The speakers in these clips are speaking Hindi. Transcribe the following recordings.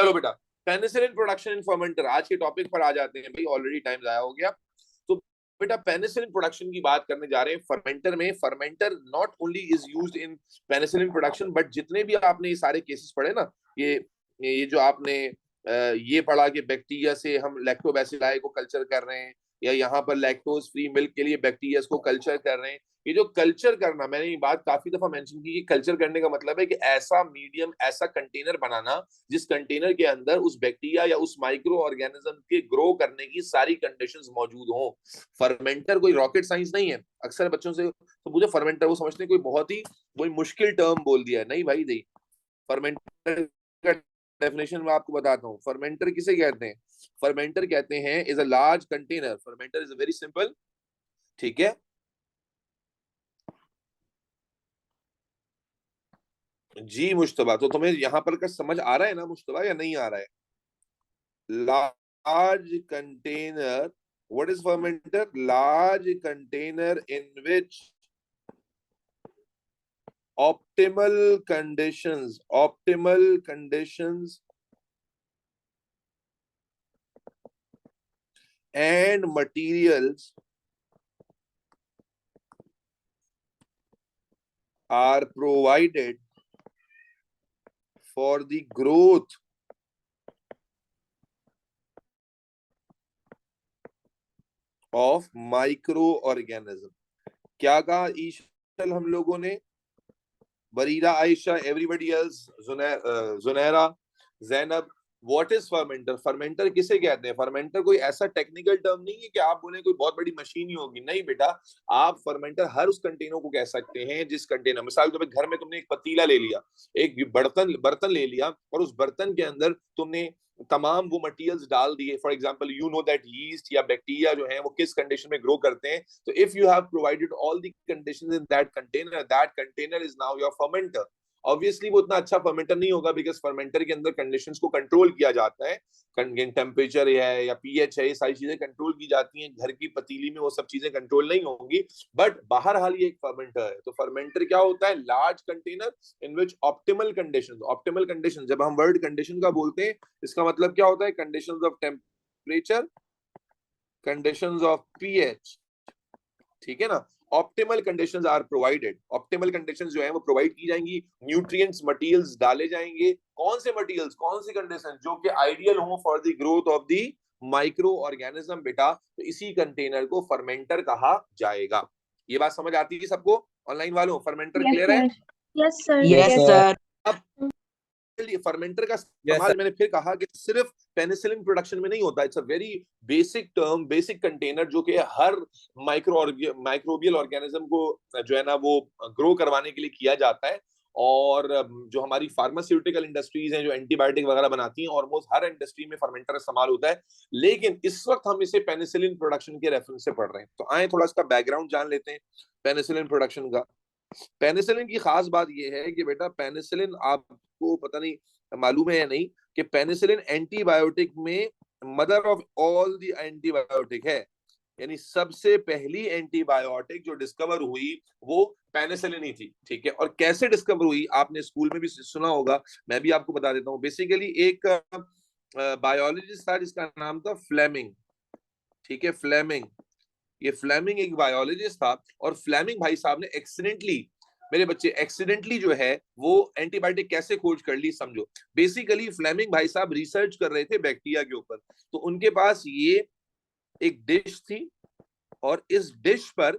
चलो बेटा, पेनिसिलिन प्रोडक्शन इन फर्मेंटर, आज के टॉपिक पर आ जाते हैं भाई, ऑलरेडी टाइम जाया हो गया। तो बेटा पेनिसिलिन प्रोडक्शन की बात करने जा रहे हैं फर्मेंटर में। Fermenter not only is used in penicillin production, but जितने भी आपने ये सारे केसेस पढ़े ना, ये जो आपने ये पढ़ा कि बैक्टीरिया से हम लैक्टोबैसिलाई को कल्चर कर रहे हैं, या यहाँ पर लैक्टोज फ्री मिल्क के लिए बैक्टीरिया को कल्चर कर रहे हैं। ये जो कल्चर करना, मैंने ये बात काफी दफा मेंशन की कि कल्चर करने का मतलब है कि ऐसा मीडियम, ऐसा कंटेनर बनाना जिस कंटेनर के अंदर उस बैक्टीरिया या उस माइक्रो ऑर्गेनिज्म के ग्रो करने की सारी कंडीशंस मौजूद हों। फर्मेंटर कोई रॉकेट साइंस नहीं है। अक्सर बच्चों से तो मुझे फर्मेंटर वो समझते हैं कोई बहुत ही कोई मुश्किल टर्म बोल दिया है। नहीं भाई, नहीं। फर्मेंटर का डेफिनेशन मैं आपको बताता हूँ। फर्मेंटर किसे कहते हैं? फर्मेंटर कहते हैं is a large container. Fermenter is very simple, ठीक है जी मुश्तबा। तो तुम्हें यहाँ पर का समझ आ रहा है ना मुश्तबा, या नहीं आ रहा है? Large container, what is fermenter? Large container in which optimal conditions and materials are provided for the growth of microorganism। क्या कहा ईशल हम लोगों ने? Barira, Ayesha, everybody else, Junaira, Zainab, what is fermenter? Fermenter किसे कहते हैं? फर्मेंटर कोई ऐसा टेक्निकल टर्म नहीं है कि आप बोले कोई बहुत बड़ी मशीन ही होगी। नहीं बेटा, आप फर्मेंटर हर उस कंटेनर को कह सकते हैं जिस कंटेनर, मिसाल के घर में तुमने एक पतीला ले लिया, एक बर्तन ले लिया, और उस बर्तन के अंदर तुमने तमाम वो मटेरियल्स डाल दिए। For example you know that yeast या बैक्टीरिया जो है वो किस कंडीशन में ग्रो करते हैं। तो if you have provided all the conditions in that container is now your fermenter. Obviously वो उतना अच्छा फर्मेंटर नहीं होगा, बिकॉज फर्मेंटर के अंदर कंडीशंस को कंट्रोल किया जाता है। टेम्परेचर है या पीएच है, ये सारी चीजें कंट्रोल की जाती हैं। घर की पतीली में वो सब चीजें कंट्रोल नहीं होंगी, बट बहरहाल ये एक फर्मेंटर है। तो फर्मेंटर क्या होता है? लार्ज कंटेनर इन विच ऑप्टिमल कंडीशंस। ऑप्टिमल कंडीशन, जब हम वर्ड कंडीशन का बोलते हैं, इसका मतलब क्या होता है? Conditions of temperature, conditions of pH, ठीक है ना। Optimal conditions are provided. Optimal conditions जो है वो प्रोवाइड की जाएंगी। न्यूट्रिएंट्स, मटेरियल्स डाले जाएंगे। कौन से मटेरियल्स, कौन सी कंडीशन? जो कि आइडियल हो for the growth of the micro organism बेटा। तो इसी कंटेनर को फर्मेंटर कहा जाएगा। ये बात समझ आती है सबको? ऑनलाइन वालों, फर्मेंटर क्लियर है? Yes sir. Yes sir. अब फर्मेंटर का इस्तेमाल मैंने फिर कहा कि सिर्फ पेनिसिलिन प्रोडक्शन में नहीं होता। It's a very basic term, basic container, जो कि हर माइक्रोबियल ऑर्गेनिज्म को जो है ना वो ग्रो करवाने के लिए किया जाता है। और जो हमारी फार्मास्यूटिकल इंडस्ट्रीज हैं जो एंटीबायोटिक वगैरह बनाती हैं, ऑलमोस्ट हर इंडस्ट्री में फर्मेंटर इस्तेमाल होता है। लेकिन इस वक्त हम इसे पेनिसिलिन प्रोडक्शन के रेफरेंस से पढ़ रहे हैं। तो आए थोड़ा इसका बैकग्राउंड जान लेते हैं पेनिसिलिन प्रोडक्शन का। पेनिसिलिन की खास बात यह है कि बेटा पेनिसिलिन, आपको पता नहीं मालूम है या नहीं, कि पेनिसिलिन एंटीबायोटिक में mother of all the antibiotic है। यानी सबसे पहली एंटीबायोटिक जो डिस्कवर हुई वो पेनिसिलिन ही थी, ठीक है। और कैसे डिस्कवर हुई आपने स्कूल में भी सुना होगा, मैं भी आपको बता देता हूँ। बेसिकली एक बायोलॉजिस्ट था जिसका नाम था फ्लेमिंग, ठीक है, फ्लेमिंग। ये फ्लेमिंग एक बायोलॉजिस्ट था, और फ्लेमिंग भाई साहब ने एक्सीडेंटली, मेरे बच्चे, एक्सीडेंटली जो है वो एंटीबायोटिक कैसे खोज कर ली, समझो। बेसिकली फ्लेमिंग भाई साहब रिसर्च कर रहे थे बैक्टीरिया के ऊपर। तो उनके पास ये एक डिश थी, और इस डिश पर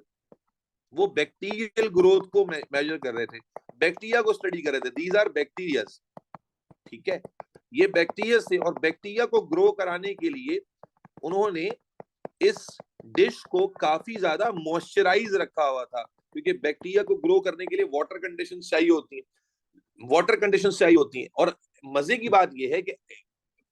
वो बैक्टीरियल ग्रोथ को मेजर कर रहे थे, बैक्टीरिया को स्टडी कर रहे थे। दीज आर बैक्टीरियाज, ठीक है, ये बैक्टीरिया थे। और बैक्टीरिया को ग्रो कराने के लिए उन्होंने इस डिश को काफी ज्यादा मॉइस्चराइज रखा हुआ था, क्योंकि बैक्टीरिया को ग्रो करने के लिए वाटर कंडीशंस चाहिए होती हैं, वाटर कंडीशंस चाहिए होती हैं। और मजे की बात यह है कि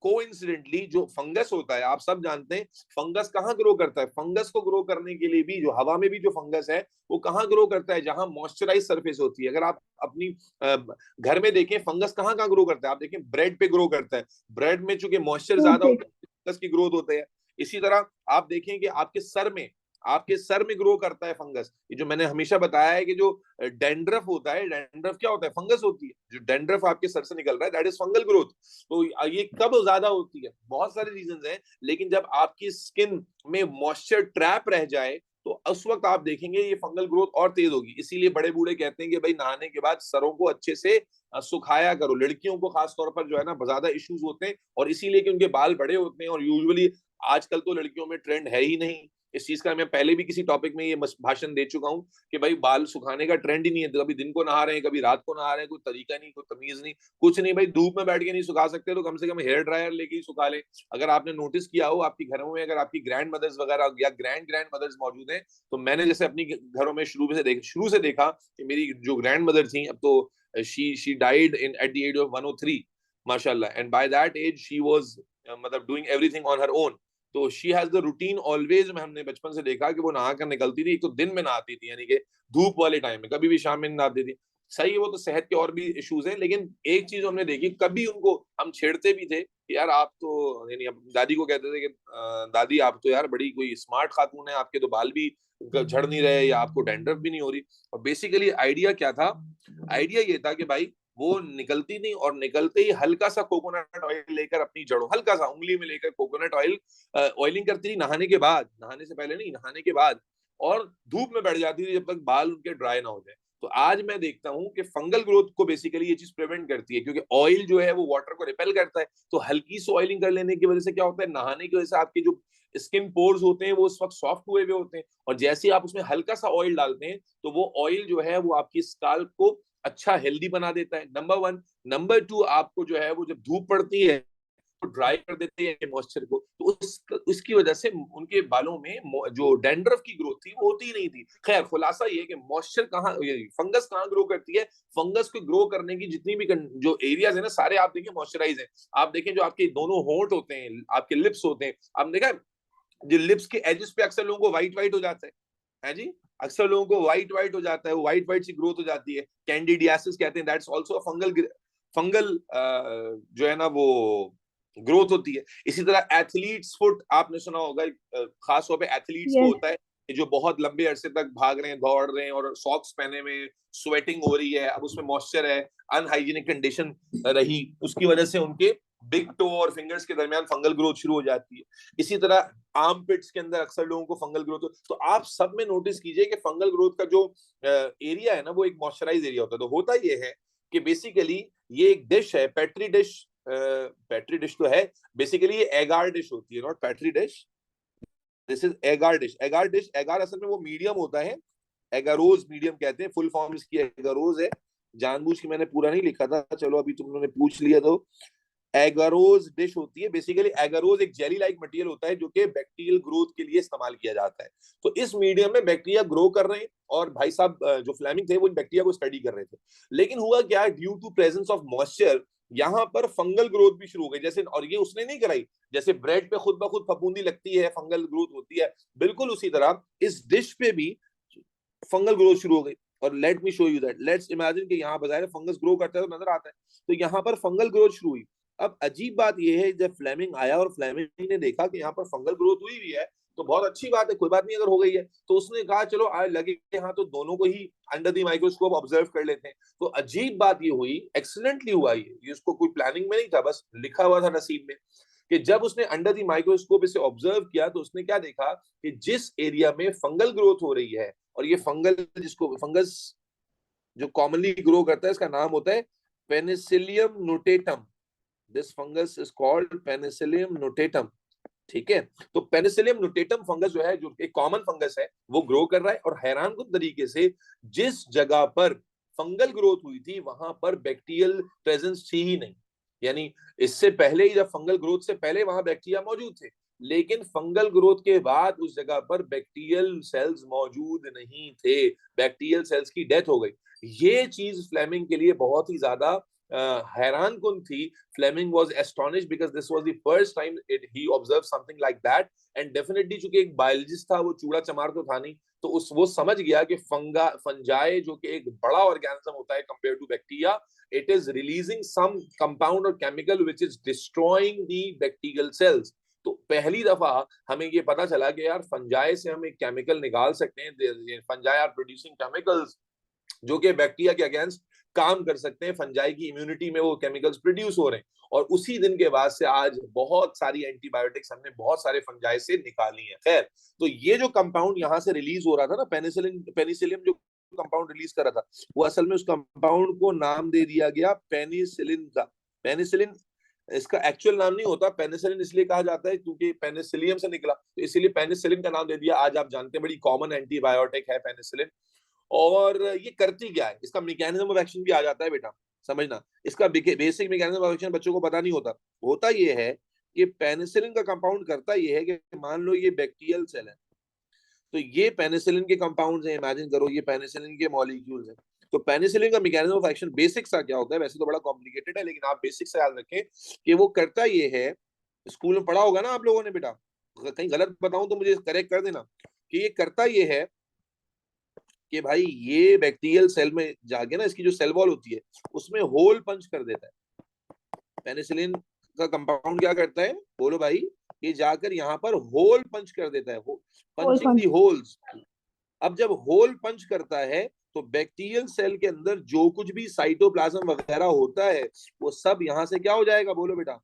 कोइंसिडेंटली जो फंगस होता है, आप सब जानते हैं फंगस कहाँ ग्रो करता है। फंगस को ग्रो करने के लिए भी, जो हवा में भी जो फंगस है वो कहाँ ग्रो करता है? जहां मॉइस्चराइज सरफेस होती है। अगर आप अपनी घर में देखें फंगस कहाँ कहाँ ग्रो करता है, आप देखें ब्रेड पे ग्रो करता है। ब्रेड में चूंकि मॉइस्चर ज्यादा होता है, फंगस की ग्रोथ होती है। इसी तरह आप देखें कि आपके सर में आपके सर में ग्रो करता है फंगस। ये जो मैंने हमेशा बताया है कि जो डेंड्रफ होता है, डेंड्रफ क्या होता है, फंगस होती है। जो डेंड्रफ आपके सर से निकल रहा है दैट इज फंगल ग्रोथ। तो ये कब ज्यादा होती है, बहुत सारे रीजंस हैं, लेकिन जब आपकी स्किन में मॉइस्चर ट्रैप रह जाए तो उस वक्त आप देखेंगे ये फंगल ग्रोथ और तेज होगी। इसीलिए बड़े बूढ़े कहते हैं कि भाई नहाने के बाद सरों को अच्छे से सुखाया करो। लड़कियों को खास तौर पर जो है ना ज्यादा इश्यूज होते हैं, और इसीलिए कि उनके बाल बड़े होते हैं, और यूजुअली आजकल तो लड़कियों में ट्रेंड है ही नहीं इस चीज का। मैं पहले भी किसी टॉपिक में ये भाषण दे चुका हूँ कि भाई बाल सुखाने का ट्रेंड ही नहीं है। तो कभी दिन को नहा रहे हैं, कभी रात को नहा रहे हैं, कोई तरीका नहीं, कोई तमीज नहीं, कुछ नहीं। भाई धूप में बैठ के नहीं सुखा सकते तो कम से कम हेयर ड्रायर लेके ही सुखा लें। अगर आपने नोटिस किया हो आपके घरों में, अगर आपकी ग्रैंड मदर्स वगैरह या ग्रैंड मदर्स मौजूद हैं, तो मैंने जैसे अपनी घरों में शुरू से देखा कि मेरी जो ग्रैंड मदर थी, अब तो she died in at the age of 103 माशाल्लाह, and by that age she was मतलब doing everything on her own. तो she has the routine always. में हमने बचपन से देखा कि वो नहा कर निकलती थी। एक तो दिन में नहाती थी, यानी कि धूप वाले टाइम में, कभी भी शाम में नहाती थी। सही है, वो तो सेहत के और भी इश्यूज हैं, लेकिन एक चीज हमने देखी, कभी उनको हम छेड़ते भी थे कि यार आप तो, यानी दादी को कहते थे कि दादी आप तो यार बड़ी कोई स्मार्ट खातून है, आपके तो बाल भी झड़ नहीं रहे या आपको डैंड्रफ भी नहीं हो रही। और बेसिकली आइडिया क्या था, आइडिया ये था कि भाई वो निकलती नहीं, और निकलते ही हल्का सा कोकोनट ऑयल लेकर अपनी जड़ों, हल्का सा उंगली में लेकर कोकोनट ऑयल ऑयलिंग करती थी नहाने के बाद, नहाने से पहले नहीं, नहाने के बाद, और धूप में बैठ जाती थी जब तक बाल उनके ड्राई ना हो जाए। तो आज मैं देखता हूं कि फंगल ग्रोथ को बेसिकली ये चीज प्रिवेंट करती है, क्योंकि ऑयल जो है वो वाटर को रिपेल करता है। तो हल्की सी ऑयलिंग कर लेने की वजह से क्या होता है, नहाने की वजह से आपके जो स्किन पोर्स होते हैं वो उस वक्त सॉफ्ट हुए हुए होते हैं, और जैसे ही आप उसमें हल्का सा ऑयल डालते हैं तो वो ऑयल जो है वो आपकी स्काल्प को अच्छा हेल्दी बना देता है, नंबर वन। नंबर टू, आपको जो है वो जब धूप पड़ती है तो ड्राई कर देते हैं मॉइस्चर को, तो उसकी वजह से उनके बालों में जो डैंड्रफ की ग्रोथ थी वो होती ही नहीं थी। खैर खुलासा ये कि मॉइस्चर कहाँ, फंगस कहाँ ग्रो करती है, फंगस को ग्रो करने की जितनी भी जो एरियाज है ना, सारे आप देखिए मॉइस्चराइज है। आप देखें जो आपके दोनों होंठ होते हैं, आपके लिप्स होते हैं, आपने देखा जो लिप्स के एजेस पे अक्सर लोगों को व्हाइट व्हाइट हो जाता है जी, अक्सर लोगों को व्हाइट व्हाइट हो जाता है, वो व्हाइट व्हाइट सी ग्रोथ हो जाती है, कैंडिडियासिस कहते हैं, दैट्स आल्सो अ फंगल जो है ना वो ग्रोथ होती है। इसी तरह एथलीट्स फुट आपने सुना होगा, खास तौर पे एथलीट्स को यस। होता है जो बहुत लंबे अरसे तक भाग रहे हैं, दौड़ रहे हैं, और सॉक्स पहने में स्वेटिंग हो रही है, अब उसमें मॉइस्चर है, अनहाइजीनिक कंडीशन रही, उसकी वजह से उनके बिग टो और फिंगर्स के दरमियान फंगल ग्रोथ शुरू हो जाती है। इसी तरह आर्म पिट्स के अंदर अक्सर लोगों को फंगल ग्रोथ हो। तो आप सब में नोटिस कीजिए कि फंगल ग्रोथ का जो एरिया है ना वो एक मॉइस्चराइज एरिया होता है। तो होता ये है कि बेसिकली ये एक डिश है, पेट्री डिश, पेट्री डिश तो है, बेसिकली ये एगार डिश होती है, not petri dish, this is एगार डिश। एगार डिश, एगार असल में वो मीडियम होता है, एगारोज मीडियम कहते हैं, फुल फॉर्म इसकी एगारोज है। जानबूझ के मैंने पूरा नहीं लिखा था, चलो अभी तुम लोगों ने पूछ लिया तो एगारोज डिश होती है। बेसिकली एगारोज एक जेली लाइक मटेरियल होता है जो कि बैक्टीरियल ग्रोथ के लिए इस्तेमाल किया जाता है। तो इस मीडियम में बैक्टीरिया ग्रो कर रहे हैं, और भाई साहब जो फ्लेमिंग थे वो इन बैक्टीरिया को स्टडी कर रहे थे। लेकिन हुआ क्या, due to presence of moisture यहाँ पर फंगल ग्रोथ भी शुरू हो गई। जैसे, और ये उसने नहीं कराई, जैसे ब्रेड पे खुद ब खुद फफूंदी लगती है, फंगल ग्रोथ होती है, बिल्कुल उसी तरह इस डिश पे भी फंगल ग्रोथ शुरू हो गई। और let me show you that, let's imagine कि यहाँ बजाय फंगस ग्रो करता है तो नजर आता है, तो यहाँ पर फंगल ग्रोथ शुरू हुई। अब अजीब बात यह है, जब फ्लेमिंग आया और फ्लेमिंग ने देखा कि यहाँ पर फंगल ग्रोथ हुई भी है, तो बहुत अच्छी बात है, कोई बात नहीं अगर हो गई है, तो उसने कहा चलो आज लगे यहाँ तो दोनों को ही अंडर द माइक्रोस्कोप ऑब्जर्व कर लेते हैं। तो अजीब बात ये हुई, एक्सीलेंटली हुआ ये उसको कोई प्लानिंग में नहीं था, बस लिखा हुआ था नसीब में, कि जब उसने अंडर द माइक्रोस्कोप इसे ऑब्जर्व किया तो उसने क्या देखा कि जिस एरिया में फंगल ग्रोथ हो रही है, और ये फंगल, जिसको फंगस जो कॉमनली ग्रो करता है, इसका नाम होता है Penicillium notatum. This fungus is called Penicillium notatum, ठीक है। तो पेनिसिलियम नोटेटम फंगस जो है, जो एक कॉमन फंगस है, वो ग्रो कर रहा है, और हैरान कुन तरीके से जिस जगह पर फंगल ग्रोथ हुई थी वहां पर बैक्टीरियल प्रेजेंस थी ही नहीं। यानी इससे पहले ही, जब फंगल ग्रोथ से पहले वहां बैक्टीरिया मौजूद थे, लेकिन फंगल ग्रोथ के बाद उस जगह पर बैक्टीरियल सेल्स मौजूद नहीं थे, बैक्टीरियल सेल्स की डेथ हो गई। ये चीज फ्लेमिंग के लिए बहुत ही ज्यादा हैरान कुन थी। Fleming was astonished because this was the first time he observe something like that, and definitely चूंकि एक बायोलॉजिस्ट था, वो चूड़ा चमार तो था नहीं, तो वो समझ गया कि फंजाई जो कि एक बड़ा ऑर्गेनिज्म होता है compare to bacteria, it is releasing some compound or chemical which is destroying the bacterial cells. तो पहली दफा हमें ये पता चला कि यार फंजाई से हम एक केमिकल निकाल सकते हैं, फंजाई आर प्रोड्यूसिंग केमिकल्स जो कि बैक्टीरिया के अगेंस्ट काम कर सकते हैं, फंजाई की इम्यूनिटी में वो केमिकल्स प्रोड्यूस हो रहे हैं। और उसी दिन के बाद से आज बहुत सारी एंटीबायोटिक्स हमने बहुत सारे फंजाई से निकाली हैं। खैर, तो ये जो कंपाउंड यहाँ से रिलीज हो रहा था ना, पेनिसिलिन जो कंपाउंड रिलीज कर रहा था, वो असल में उस कंपाउंड को नाम दे दिया गया पेनिसिलिन का। पेनिसिलिन इसका एक्चुअल नाम नहीं होता, पेनिसिलिन इसलिए कहा जाता है क्योंकि पेनिसिलियम से निकला, तो इसीलिए पेनिसिलिन का नाम दे दिया। आज आप जानते हैं बड़ी कॉमन एंटीबायोटिक है पेनिसिलिन। और ये करती क्या है, इसका मैकेनिज्म ऑफ एक्शन भी आ जाता है बेटा, समझना। इसका बेसिक मैकेनिज्म ऑफ एक्शन बच्चों को पता नहीं होता। होता ये है कि पेनिसिलिन का कंपाउंड करता ये है कि मान लो ये बैक्टीरियल सेल है, तो ये पेनिसिलिन के कंपाउंड्स हैं, इमेजिन करो ये पेनिसिलिन के मॉलिक्यूल्स हैं। तो पेनिसिलिन का मैकेनिज्म ऑफ एक्शन बेसिक सा क्या होता है, वैसे तो बड़ा कॉम्प्लिकेटेड है, लेकिन आप बेसिक सा याद रखें कि वो करता ये है, स्कूल में पढ़ा होगा ना आप लोगों ने बेटा, कहीं गलत बताऊं तो मुझे करेक्ट कर देना, कि ये करता ये है कि भाई ये बैक्टीरियल सेल में जाके ना, इसकी जो सेल वॉल होती है उसमें होल पंच कर देता है। पेनिसिलिन का कंपाउंड क्या करता है, बोलो भाई, ये जाकर यहाँ पर होल पंच कर देता है, पंचिंग दी होल्स। अब जब होल पंच करता है तो बैक्टीरियल सेल के अंदर जो कुछ भी साइटोप्लाज्म वगैरह होता है वो सब यहाँ से क्या हो जाएगा, बोलो बेटा,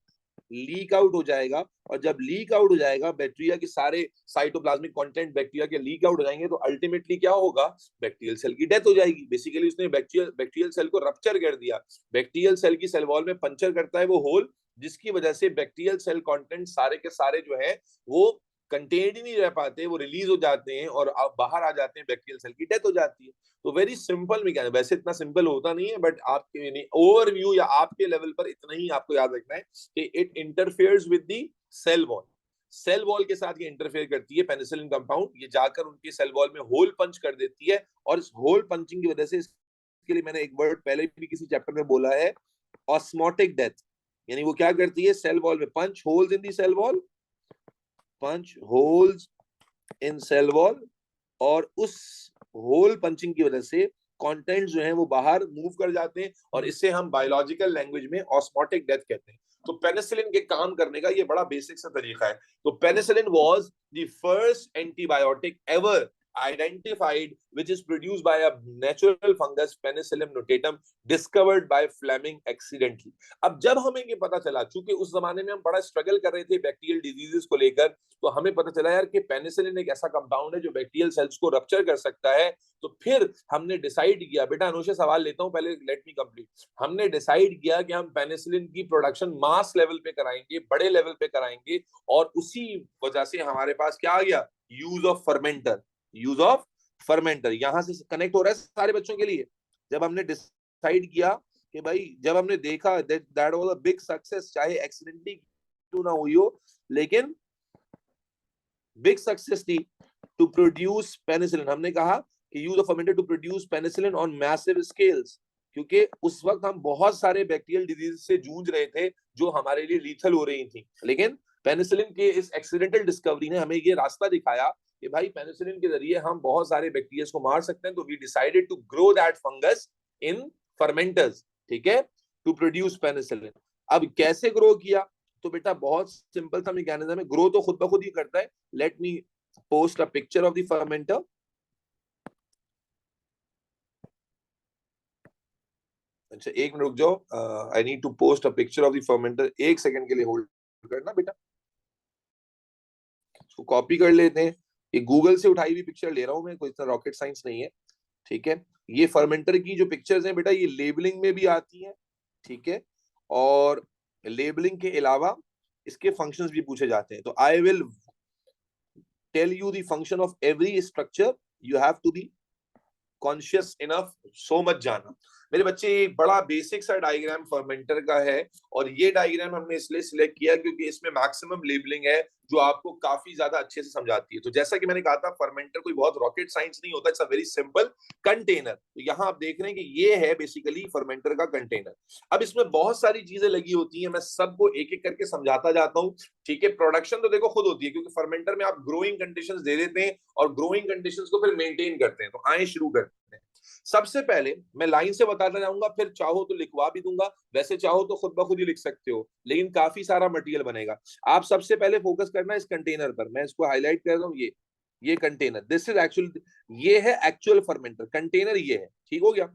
लीक आउट हो जाएगा। और जब लीक आउट हो जाएगा, बैक्टीरिया के सारे साइटोप्लाज्मिक कंटेंट बैक्टीरिया के लीक आउट हो जाएंगे, तो अल्टीमेटली क्या होगा, बैक्टीरियल सेल की डेथ हो जाएगी। बेसिकली उसने बैक्टीरियल सेल को रप्चर कर दिया। बैक्टीरियल सेल की सेल वॉल में पंचर करता है वो होल, जिसकी वजह से बैक्टीरियल सेल कंटेंट सारे के सारे जो है वो कंटेन्ड ही नहीं रह पाते, वो रिलीज हो जाते हैं और बाहर आ जाते हैं, बैक्टीरियल सेल की डेथ हो जाती है। तो वेरी सिंपल मैकेनिज्म, वैसे इतना सिंपल होता नहीं है, बट आपके ओवरव्यू या आपके लेवल पर इतना ही आपको याद रखना है कि it interferes with the cell wall. Cell wall के साथ ये इंटरफेयर करती है पेनिसिलिन कंपाउंड, ये जाकर उनकी सेल वॉल में होल पंच कर देती है। और इस होल पंचिंग की वजह से, इसके लिए मैंने एक वर्ड पहले भी किसी चैप्टर में बोला है, ऑस्मोटिक डेथ। यानी वो क्या करती है, सेल वॉल में punch holes in the cell wall, punch holes in cell wall, और उस होल पंचिंग की वजह से कंटेंट जो है वो बाहर मूव कर जाते हैं, और इससे हम बायोलॉजिकल लैंग्वेज में ऑस्मोटिक डेथ कहते हैं। तो पेनिसिलिन के काम करने का ये बड़ा बेसिक सा तरीका है। तो penicillin was the first antibiotic ever identified which is produced by a natural fungus Penicillium notatum discovered by Fleming accidentally। अब जब हमें ये पता चला, चूंकि उस जमाने में हम बड़ा स्ट्रगल कर रहे थे बैक्टीरियल डिजीजेस को लेकर, तो हमें पता चला यार कि पेनिसिलिन एक ऐसा कंपाउंड है जो बैक्टीरियल सेल्स को रप्चर कर सकता है। तो फिर हमने डिसाइड किया, बेटा अनुशे सवाल लेता हूं पहले, लेट मी कंप्लीट। हमने डिसाइड किया कि हम पेनिसिलिन की प्रोडक्शन मास लेवल पे कराएंगे, बड़े लेवल पे कराएंगे, और उसी वजह से हमारे पास क्या आ गया, use of fermenter. Use of fermenter यहां से कनेक्ट हो रहा है सारे बच्चों के लिए। जब हमने डिसाइड किया कि भाई, जब हमने देखा that was a big success, चाहे एक्सीडेंटली क्यों ना हुई हो, लेकिन बिग सक्सेस थी टू प्रोड्यूस पेनिसिलिन। हमने कहा कि use of fermenter to produce penicillin on massive scales, क्योंकि उस वक्त हम बहुत सारे बैक्टीरियल डिजीज से जूझ रहे थे जो हमारे लिए लीथल हो रही थी। लेकिन पेनिसिलिन के इस एक्सीडेंटल डिस्कवरी ने हमें ये रास्ता दिखाया कि भाई पेनिसिलिन के जरिए हम बहुत सारे बैक्टीरिया को मार सकते हैं। तो we decided to grow that fungus in fermenters, ठीक है, टू प्रोड्यूस पेनिसिलिन। अब कैसे ग्रो किया, तो बेटा बहुत सिंपल सा मैकेनिज्म है, ग्रो तो खुद ब खुद ही करता है। Let me post a picture of the fermenter. अच्छा एक मिनट रुक जाओ, I need to post a picture of the fermenter, एक सेकंड के लिए होल्ड करना बेटा, इसको कॉपी कर लेते हैं। ये गूगल से उठाई हुई पिक्चर ले रहा हूं मैं, कोई इतना रॉकेट साइंस नहीं है, ठीक है। ये फर्मेंटर की जो पिक्चर्स हैं बेटा, ये लेबलिंग में भी आती हैं, ठीक है, और लेबलिंग के अलावा इसके फंक्शंस भी पूछे जाते हैं। तो I will tell you the function of every structure, you have to be conscious enough, so मत जाना मेरे बच्चे। एक बड़ा बेसिक सा डायग्राम फर्मेंटर का है, और ये डायग्राम हमने इसलिए सिलेक्ट किया क्योंकि इसमें मैक्सिमम लेबलिंग है जो आपको काफी ज्यादा अच्छे से समझाती है। तो जैसा कि मैंने कहा था, फर्मेंटर कोई बहुत रॉकेट साइंस नहीं होता, it's a very simple container. तो यहाँ आप देख रहे हैं कि ये है बेसिकली फर्मेंटर का कंटेनर। अब इसमें बहुत सारी चीजें लगी होती हैं, मैं सबको एक एक करके समझाता जाता हूँ, ठीक है। प्रोडक्शन तो देखो खुद होती है, क्योंकि फर्मेंटर में आप ग्रोइंग कंडीशंस दे देते हैं और ग्रोइंग कंडीशंस को फिर मेंटेन करते हैं। तो आए शुरू करते हैं। सबसे पहले मैं लाइन से बताता जाऊंगा, फिर चाहो तो लिखवा भी दूंगा, वैसे चाहो तो खुद ब खुद ही लिख सकते हो, लेकिन काफी सारा मटेरियल बनेगा। आप सबसे पहले फोकस करना इस कंटेनर पर, मैं इसको हाईलाइट कर रहा हूँ, ये कंटेनर, दिस इज एक्चुअल, ये है एक्चुअल फर्मेंटर कंटेनर, ये है, ठीक हो गया।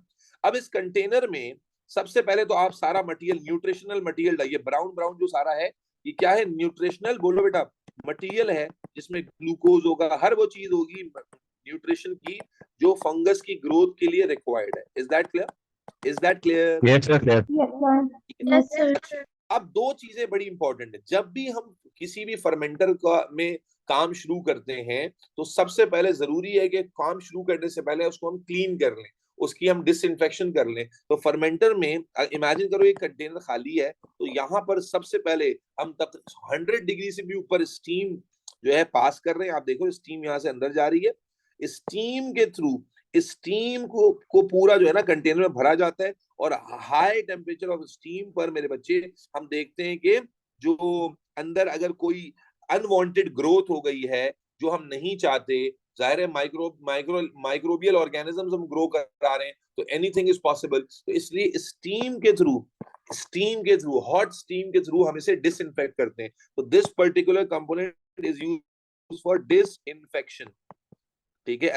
अब इस कंटेनर में सबसे पहले तो आप सारा मटेरियल, न्यूट्रिशनल मटेरियल डालिए, ब्राउन ब्राउन जो सारा है, ये क्या है, न्यूट्रिशनल, बोलो बेटा, मटेरियल है, जिसमें ग्लूकोज होगा, हर वो चीज होगी न्यूट्रिशन की जो फंगस की ग्रोथ के लिए रिक्वायर्ड है। Is that clear? Is that clear? Yes sir, clear. Yes, sir. अब दो चीजें बड़ी इंपॉर्टेंट है, जब भी हम किसी भी फर्मेंटर का में काम शुरू करते हैं तो सबसे पहले जरूरी है कि काम शुरू करने से पहले उसको हम क्लीन कर लें, उसकी हम डिसइंफेक्शन कर लें। तो फर्मेंटर में इमेजिन करो एक कंटेनर खाली है, तो यहाँ पर सबसे पहले हम तक 100 डिग्री से भी ऊपर स्टीम जो है पास कर रहे हैं। आप देखो स्टीम यहाँ से अंदर जा रही है, स्टीम के थ्रू स्टीम को पूरा जो है ना कंटेनर में भरा जाता है, और हाई टेम्परेचर ऑफ स्टीम पर मेरे बच्चे हम देखते हैं कि जो अंदर अगर कोई अनवांटेड ग्रोथ हो गई है जो हम नहीं चाहते, जाहिर है माइक्रोबियल ऑर्गेनिजम्स हम ग्रो करा रहे हैं, तो एनीथिंग इज पॉसिबल। तो इसलिए स्टीम के थ्रू हॉट स्टीम के थ्रू हम इसे डिसइंफेक्ट करते हैं। तो this particular component is used for disinfection, ठीक है,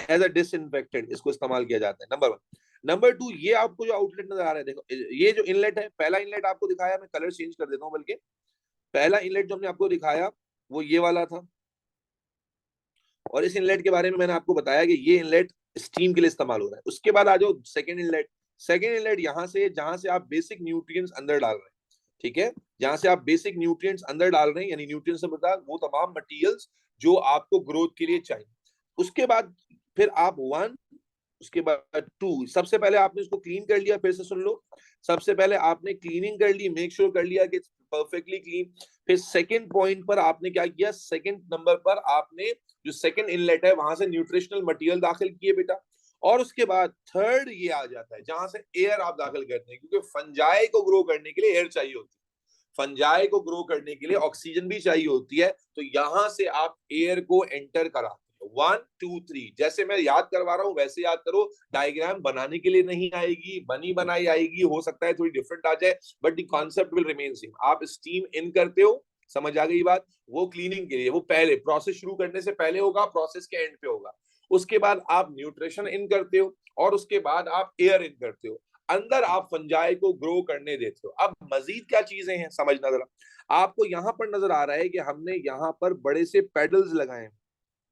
एज अ डिसइंफेक्टेंट इसको इस्तेमाल किया जाता है। नंबर 1। नंबर 2, ये आपको जो आउटलेट नजर आ रहा है, देखो ये जो इनलेट है, पहला इनलेट आपको दिखाया, मैं कलर चेंज कर देता हूं, बल्कि पहला इनलेट जो हमने आपको दिखाया वो ये वाला था, और इस इनलेट के बारे में मैंने आपको बताया कि ये इनलेट स्टीम के लिए इस्तेमाल हो रहा है। उसके बाद आ जाओ सेकेंड इनलेट। सेकेंड इनलेट यहाँ से, जहां से आप बेसिक न्यूट्रिएंट्स अंदर डाल रहे हैं, ठीक है, जहां से आप बेसिक न्यूट्रिएंट्स अंदर डाल रहे हैं, यानी न्यूट्रिएंट्स से बता वो तमाम मटेरियल्स जो आपको ग्रोथ के लिए चाहिए। उसके बाद फिर आप 1, उसके बाद 2, सबसे पहले आपने उसको क्लीन कर लिया, फिर से सुन लो, सबसे पहले आपने क्लीनिंग कर ली, मेक श्योर कर लिया कि परफेक्टली क्लीन। फिर सेकंड पॉइंट पर आपने क्या किया, सेकंड नंबर पर आपने जो सेकंड इनलेट है वहां से न्यूट्रिशनल मटेरियल दाखिल किए बेटा। और उसके बाद थर्ड ये आ जाता है जहां से एयर आप दाखिल करते हैं, क्योंकि फंजाई को ग्रो करने के लिए एयर चाहिए होती है, फंजाई को ग्रो करने के लिए ऑक्सीजन भी चाहिए होती है, तो यहां से आप एयर को एंटर कराते हैं। 1 2 3, जैसे मैं याद करवा रहा हूं वैसे याद करो, डायग्राम बनाने के लिए नहीं आएगी, बनी बनाई आएगी, हो सकता है थोड़ी डिफरेंट आ जाए, but the concept will remain same. आप स्टीम इन करते हो, समझ आ गई बात, वो क्लीनिंग के लिए, वो पहले प्रोसेस शुरू करने से पहले होगा, प्रोसेस के एंड पे होगा। उसके बाद आप न्यूट्रिशन इन करते हो, और उसके बाद आप एयर इन करते हो, अंदर आप फंजाई को ग्रो करने देते हो। अब मजीद क्या चीजें हैं समझना जरा, आपको यहां पर नजर आ रहा है कि हमने यहां पर बड़े से पेडल्स लगाए हैं,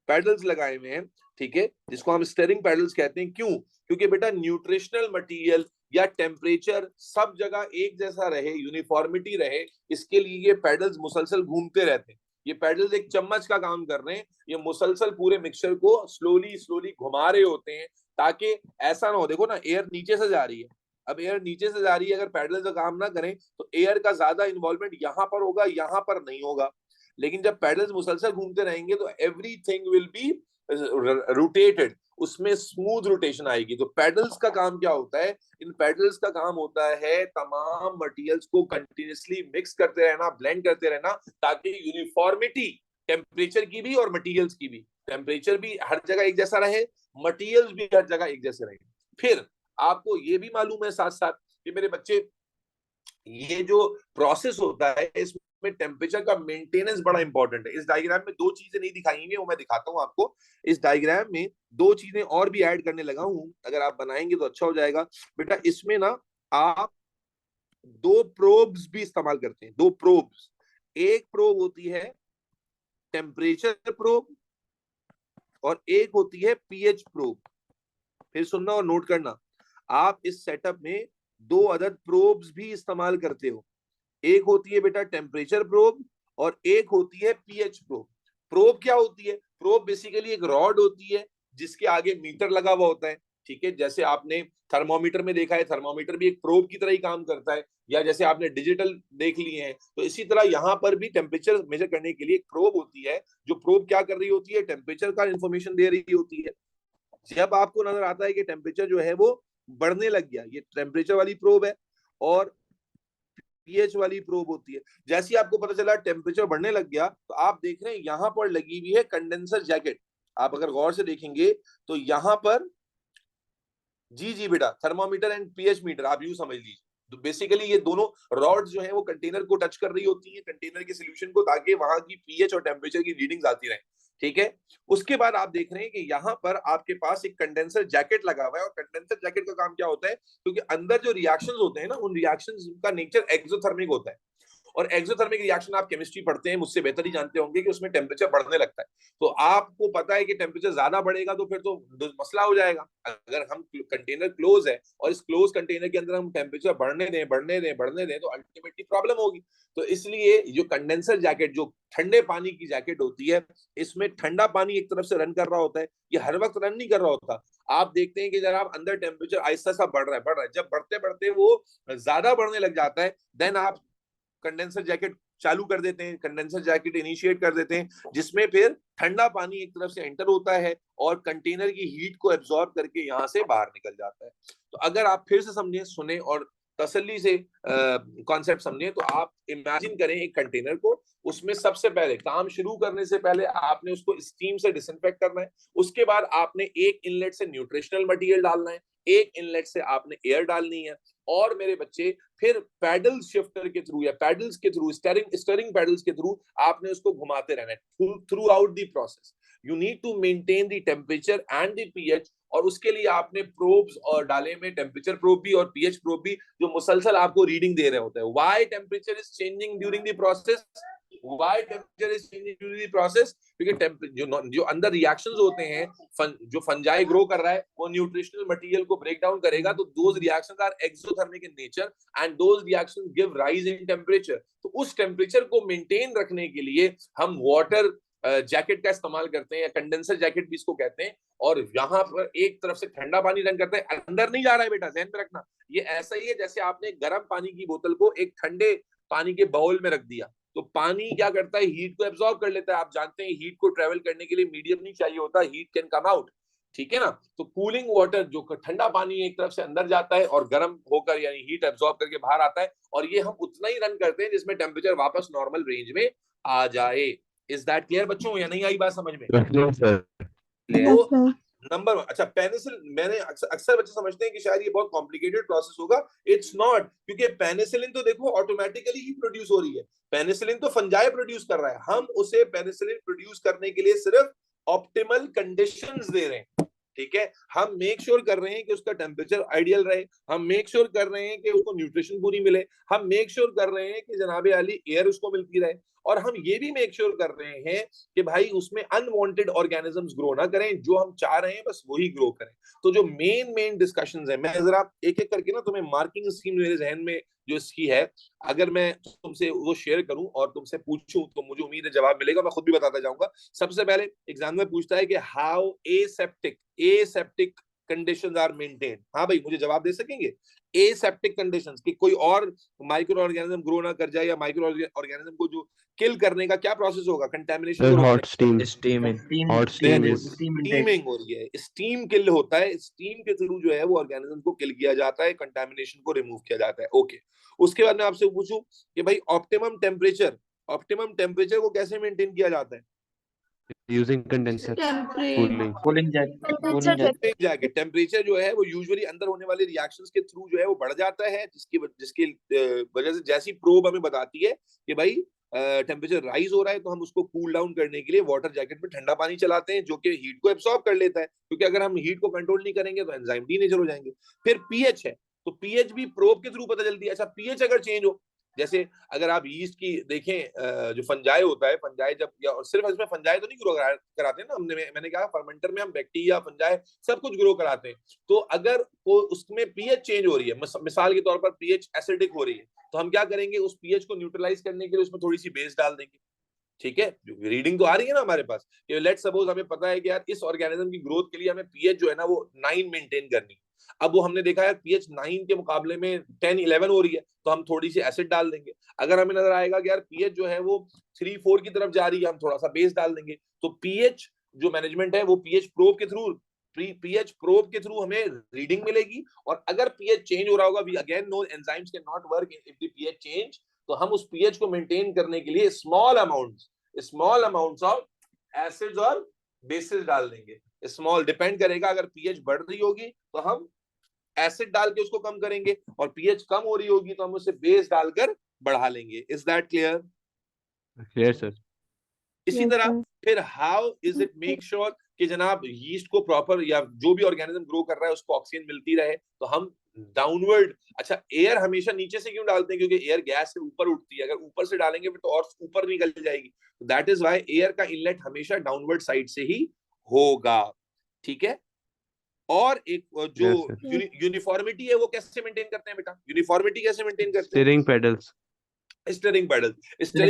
पेडल्स लगाए हुए हैं, ठीक है, जिसको हम स्टीयरिंग पेडल्स कहते हैं। क्यों? क्योंकि बेटा न्यूट्रिशनल मटेरियल या टेम्परेचर सब जगह एक जैसा रहे, यूनिफॉर्मिटी रहे, इसके लिए ये पेडल्स मुसलसल घूमते रहते हैं। ये पेडल्स एक चम्मच का काम कर रहे हैं, ये मुसलसल पूरे मिक्सचर को स्लोली स्लोली घुमा रहे होते हैं, ताकि ऐसा ना हो, देखो ना एयर नीचे से जा रही है, अब एयर नीचे से जा रही है, अगर पेडल्स का काम ना करें तो एयर का ज्यादा इन्वॉल्वमेंट यहाँ पर होगा, यहाँ पर नहीं होगा। लेकिन जब पैडल्स मुसलसल घूमते रहेंगे तो एवरीथिंग विल बी रोटेटेड, उसमें स्मूथ रोटेशन आएगी। तो पैडल्स का काम क्या होता है, इन पैडल्स का काम होता है तमाम मटेरियल्स को कंटिन्यूअसली मिक्स करते रहना, ब्लेंड करते रहना, ताकि यूनिफॉर्मिटी टेम्परेचर की भी और मटेरियल्स की भी, टेम्परेचर भी हर जगह एक जैसा रहे, मटेरियल्स भी हर जगह एक जैसे रहे। फिर आपको ये भी मालूम है साथ साथ कि मेरे बच्चे, ये जो प्रोसेस होता है इसमें टेम्परेचर का मेंटेनेंस बड़ा इंपॉर्टेंट है। इस डायग्राम में दो चीजें नहीं दिखाई हुई, वो मैं दिखाता हूं आपको। इस डायग्राम में दो चीजें और भी ऐड करने लगा हूं, अगर आप बनाएंगे तो अच्छा हो जाएगा बेटा। इसमें ना आप दो प्रोब्स भी इस्तेमाल करते हैं, दो प्रोब्स। एक प्रोब होती है टेम्परेचर प्रोब, और एक होती है पीएच प्रोब। फिर सुनना और नोट करना, आप इस सेटअप में दो अदद प्रोब्स भी इस्तेमाल करते हो। एक होती है बेटा टेम्परेचर प्रोब, और एक होती है पीएच प्रोब। प्रोब क्या होती है? प्रोब बेसिकली एक रॉड होती है जिसके आगे मीटर लगा हुआ होता है, ठीक है, जैसे आपने थर्मोमीटर में देखा है, थर्मोमीटर भी एक प्रोब की तरह ही काम करता है, या जैसे आपने डिजिटल देख लिए हैं, तो इसी तरह यहाँ पर भी टेम्परेचर मेजर करने के लिए एक प्रोब होती है, जो प्रोब क्या कर रही होती है, टेम्परेचर का इंफॉर्मेशन दे रही होती है। जब आपको नजर आता है कि टेम्परेचर जो है वो बढ़ने लग गया, ये टेम्परेचर वाली प्रोब है, और पीएच वाली प्रोब होती है। जैसे आपको पता चला टेम्परेचर बढ़ने लग गया, तो आप देख रहे हैं यहां पर लगी हुई है कंडेंसर जैकेट। आप अगर गौर से देखेंगे तो यहां पर जी जी बेटा, थर्मोमीटर एंड पीएच मीटर आप यूं समझ लीजिए। तो बेसिकली ये दोनों रॉड्स जो है वो कंटेनर को टच कर रही होती है, कंटेनर के सोल्यूशन को, ताकि वहां की पीएच और टेम्परेचर की रीडिंग्स आती रहे। ठीक है। उसके बाद आप देख रहे हैं कि यहाँ पर आपके पास एक कंडेंसर जैकेट लगा हुआ है, और कंडेंसर जैकेट का काम क्या होता है, क्योंकि अंदर जो रिएक्शंस होते हैं ना, उन रिएक्शंस का नेचर एक्सोथर्मिक होता है। और एक्सोथर्मिक रिएक्शन आप केमिस्ट्री पढ़ते हैं, मुझसे बेहतर ही जानते होंगे कि उसमें टेम्परेचर बढ़ने लगता है। तो आपको पता है कि टेम्परेचर ज्यादा बढ़ेगा तो फिर तो मसला हो जाएगा। अगर हम कंटेनर क्लोज है और इस क्लोज कंटेनर के अंदर हम टेम्परेचर बढ़ने दें तो अल्टीमेटली प्रॉब्लम होगी। तो इसलिए जो कंडेंसर जैकेट, जो ठंडे पानी की जैकेट होती है, इसमें ठंडा पानी एक तरफ से रन कर रहा होता है, ये हर वक्त रन नहीं कर रहा होता। आप देखते हैं कि जब आप अंदर टेम्परेचर आहिस्ता सा बढ़ रहा है, जब बढ़ते बढ़ते वो ज्यादा बढ़ने लग जाता है, देन आप कंडेंसर जैकेट चालू कर देते हैं, कंडेंसर जैकेट इनिशिएट कर देते हैं, जिसमें फिर ठंडा पानी एक तरफ से एंटर होता है और कंटेनर की हीट को एब्जॉर्ब करके यहां से बाहर निकल जाता है। तो अगर आप फिर से समझें, सुने और तसल्ली से कॉन्सेप्ट समझें, तो आप इमेजिन करें एक कंटेनर को, उसमें सबसे पहले काम शुरू करने से पहले आपने उसको स्टीम से डिसइंफेक्ट करना है। उसके बाद आपने एक इनलेट से न्यूट्रिशनल मटेरियल डालना है, एक इनलेट से आपने एयर डालनी है, और मेरे बच्चे फिर पैडल शिफ्टर के थ्रू या पैडल्स के थ्रू, स्टरिंग पैडल्स के थ्रू आपने उसको घुमाते रहना है throughout the process. You need to maintain the temperature and the pH, और उसके लिए आपने प्रोब्स और डाले में, टेम्परेचर प्रोब भी और पीएच प्रोब भी, जो मुसलसल आपको रीडिंग दे रहे होते हैं। Why temperature is changing during the process, why temperature is changing during the process, क्योंकि जो अंदर रिएक्शंस होते हैं, जो फंजाई ग्रो कर रहा है वो न्यूट्रिशनल मटेरियल को ब्रेक डाउन करेगा, तो those reactions are exothermic in nature and those reactions give rise in temperature. तो उस टेम्परेचर को मेंटेन रखने के लिए हम वाटर जैकेट का इस्तेमाल करते हैं, या कंडेंसर जैकेट भी इसको कहते हैं। और यहाँ पर एक तरफ से ठंडा पानी रन करते हैं, अंदर नहीं जा रहा है बेटा, ध्यान में रखना। ये ऐसा ही है जैसे आपने गर्म पानी की बोतल को एक ठंडे पानी के बाउल में रख दिया, तो पानी क्या करता है, हीट को एब्जॉर्ब कर लेता है। आप जानते हैं हीट को ट्रेवल करने के लिए मीडियम नहीं चाहिए होता, हीट कैन कम आउट। ठीक है ना। तो कूलिंग वाटर, जो ठंडा पानी एक तरफ से अंदर जाता है और गर्म होकर यानी हीट एब्जॉर्ब करके बाहर आता है, और ये हम उतना ही रन करते हैं जिसमें टेम्परेचर वापस नॉर्मल रेंज में आ जाए। इज दैट क्लियर बच्चों, या नहीं आई बात समझ में? Yes, तो sir. नंबर वन, अच्छा पेनिसिलिन, मैंने अक्सर बच्चे समझते हैं कि शायद ये बहुत कॉम्प्लिकेटेड प्रोसेस होगा। इट्स नॉट, क्योंकि पेनिसिलिन तो देखो ऑटोमेटिकली ही प्रोड्यूस हो रही है। पेनिसिलिन तो फंजाई प्रोड्यूस कर रहा है, हम उसे पेनिसिलिन प्रोड्यूस करने के लिए सिर्फ ऑप्टिमल कंडीशंस दे रहे हैं। ठीक है। हम मेक श्योर कर रहे हैं कि उसका टेम्परेचर आइडियल रहे, हम मेक श्योर कर रहे हैं कि उसको न्यूट्रिशन पूरी मिले, हम मेक श्योर कर रहे हैं कि जनाबे आली एयर उसको मिलती रहे, और हम ये भी मेक श्योर कर रहे हैं कि भाई उसमें अनवांटेड ऑर्गेनिजम्स ग्रो ना करें, जो हम चाह रहे हैं बस वही ग्रो करें। तो जो मेन डिस्कशंस है, मैं जरा एक एक करके ना तुम्हें मार्किंग स्कीम मेरे जहन में जो इसकी है, अगर मैं तुमसे वो शेयर करूं और तुमसे पूछूं तो मुझे उम्मीद है जवाब मिलेगा, मैं खुद भी बताता जाऊंगा। सबसे पहले एग्जाम में पूछता है कि how aseptic conditions are maintained. हाँ भाई, मुझे जवाब दे सकेंगे? एसेप्टिक कंडीशंस, कि कोई और माइक्रो ऑर्गेनिज्म ग्रो ना कर जाए, या माइक्रो ऑर्गेनिज्म को जो किल करने का क्या प्रोसेस होगा कंटेमिनेशन को रोकने? Hot steam hot steam is steaming हो रही है, स्टीम किल होता है, स्टीम के थ्रू जो है वो ऑर्गेनिज्म को किल किया जाता है, कंटेमिनेशन को रिमूव किया जाता है। ओके। उसके बाद मैं आपसे पूछूं कि भाई ऑप्टिमम टेम्परेचर को कैसे मेंटेन किया जाता है? Using condenser cooling jacket. Temperature जो है वो यूजुअली अंदर होने वाले रिएक्शंस के थ्रू जो है वो बढ़ जाता है, जिसकी वजह से जैसी प्रोब हमें बताती है कि भाई टेम्परेचर राइज हो रहा है, तो हम उसको कूल डाउन करने के लिए वाटर जैकेट में ठंडा पानी चलाते हैं, जो कि हीट को एब्सॉर्ब कर लेता है, क्योंकि अगर हम हीट को कंट्रोल नहीं करेंगे तो एंजाइम डीनेचर हो जाएंगे। फिर पीएच है, तो पीएच भी प्रोब के थ्रू पता चलती है। अच्छा, पीएच अगर चेंज हो, जैसे अगर आप यीस्ट की देखें, जो फंजाई होता है, फंजाई जब, या सिर्फ इसमें फंजाई तो नहीं ग्रो कराते हैं ना, मैंने कहा फर्मेंटर में हम बैक्टीरिया, फंजाई सब कुछ ग्रो कराते हैं। तो अगर वो उसमें पीएच चेंज हो रही है, मिसाल के तौर पर पीएच एसिडिक हो रही है, तो हम क्या करेंगे, उस पीएच को न्यूट्रलाइज करने के लिए उसमें थोड़ी सी बेस डाल देंगे। ठीक है। रीडिंग तो आ रही है ना हमारे पास, लेट सपोज हमें पता है कि यार इस ऑर्गेनिज्म की ग्रोथ के लिए हमें पीएच जो है ना वो 9 मेंटेन करनी है। अब वो हमने देखा है पीएच 9 के मुकाबले में 10-11 हो रही है, तो हम थोड़ी सी एसिड डाल देंगे। अगर हमें नजर आएगा कि यार पीएच जो है वो 3-4 की तरफ जा रही है, हम थोड़ा सा बेस डाल देंगे। तो पीएच जो मैनेजमेंट है वो पीएच प्रोब के थ्रू हमें रीडिंग मिलेगी, और अगर पीएच चेंज हो रहा होगा, we again no enzymes can not work if the pH change, तो हम उस पीएच को मेंटेन करने के लिए स्मॉल अमाउंट्स ऑफ एसिड्स और बेसिस डाल देंगे। स्मॉल डिपेंड करेगा, अगर पीएच बढ़ रही होगी तो हम एसिड डाल के उसको कम करेंगे, और पीएच कम हो रही होगी तो हम उसे बेस डालकर बढ़ा लेंगे। Is that clear? Clear sir. इसी तरह फिर how is it make sure कि जनाब यीस्ट को प्रॉपर, या जो भी ऑर्गेनिज्म ग्रो कर रहा है उसको ऑक्सीजन मिलती रहे, तो हम डाउनवर्ड, अच्छा एयर हमेशा नीचे से क्यों डालते हैं? क्योंकि एयर गैस से ऊपर उठती है, अगर ऊपर से डालेंगे फिर तो और ऊपर निकल जाएगी, दैट इज व्हाई एयर का इनलेट हमेशा डाउनवर्ड साइड से ही होगा। ठीक है। और एक जो यूनिफॉर्मिटी है वो कैसे मेंटेन करते हैं बेटा? यूनिफॉर्मिटी कैसे मेंटेन करते हैं? Steering pedals. स्टीयरिंग